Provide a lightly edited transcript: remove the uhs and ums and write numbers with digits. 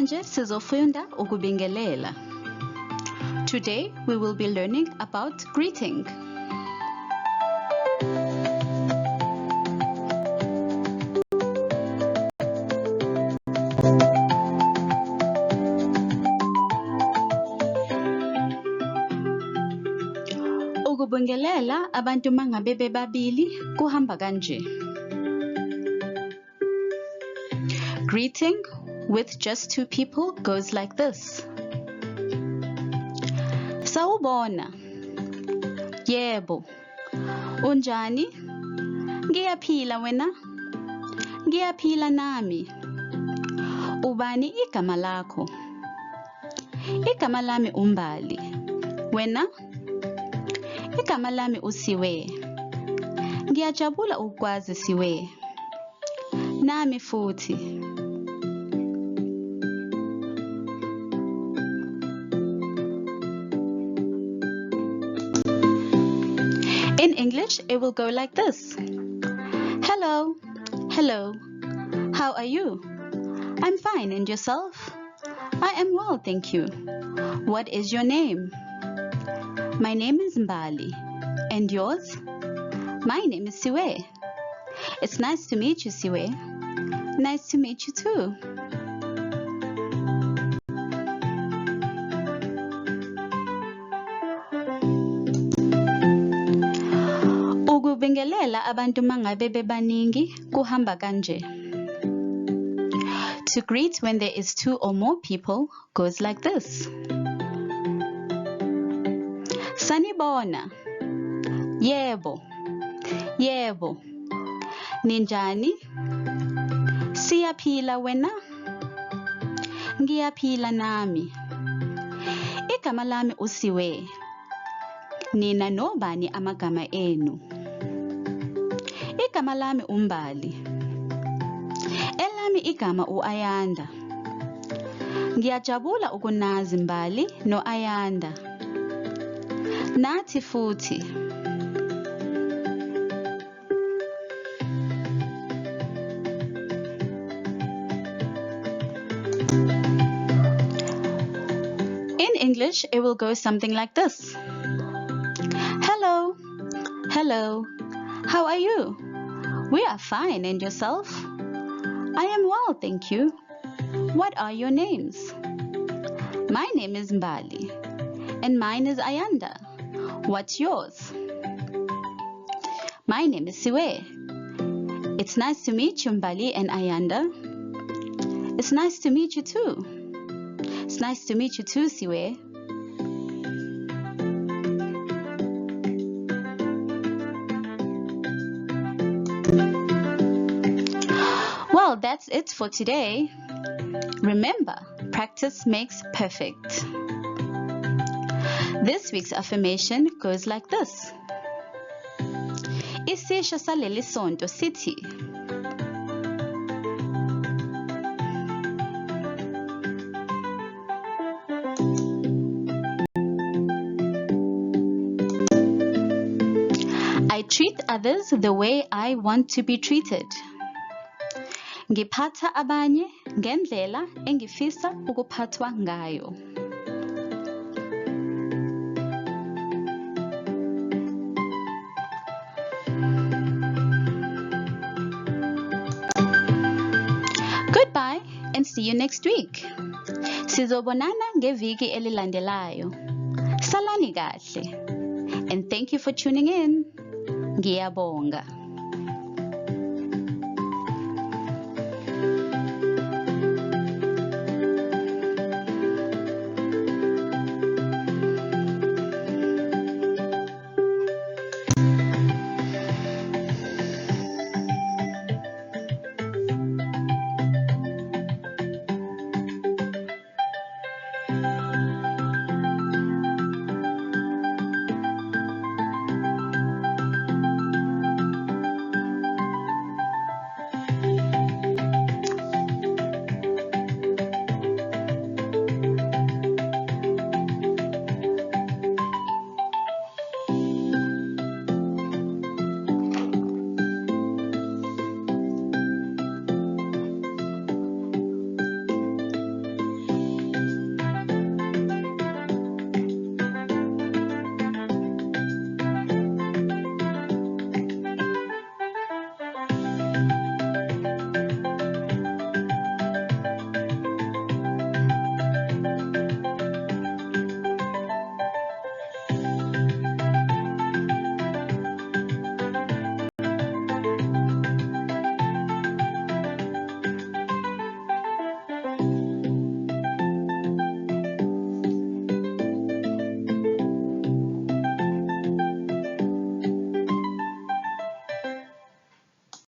Namhlanje sizofunda ukubingelela. Today we will be learning about greeting. Ukubingelela abantu mangabe bebabili kuhamba kanje. Greeting with just two people goes like this. Sawubona. Yebo. Unjani? Ngiyaphila wena? Ngiyaphila nami. Ubani igama lakho? Igama lami Umbali. Wena? Igama lami uSiwe. Ngiyajabula ukwazi Siwe. Nami futhi. In English, it will go like this. Hello. Hello. How are you? I'm fine, and yourself? I am well, thank you. What is your name? My name is Mbali. And yours? My name is Siwe. It's nice to meet you, Siwe. Nice to meet you too. Ukubingelela abantu mangabe bebaningi kuhamba kanje. To greet when there is two or more people goes like this. Sanibona. Yebo. Yebo. Ninjani? Siyaphila wena? Ngiyaphila nami. Igama lami uSiwe. Nina nobani amagama enu? Igama lami Umbali. Elami igama uAyanda. Ngiyajabula ukunazi Mbali noAyanda. Nathi futhi. In English, it will go something like this. Hello. Hello. How are you? We are fine, and yourself? I am well, thank you. What are your names? My name is Mbali, and mine is Ayanda. What's yours? My name is Siwe. It's nice to meet you, Mbali and Ayanda. It's nice to meet you too. It's nice to meet you too, Siwe. Well, that's it for today. Remember, practice makes perfect. This week's affirmation goes like this. Isisho saleli sonto sithi. I treat others the way I want to be treated. Ngiphatha abanye ngendlela engifisa ukuphathwa ngayo. Goodbye and see you next week. Sizobonana ngeviki elilandelayo. Salani kahle. And thank you for tuning in. Ngiyabonga.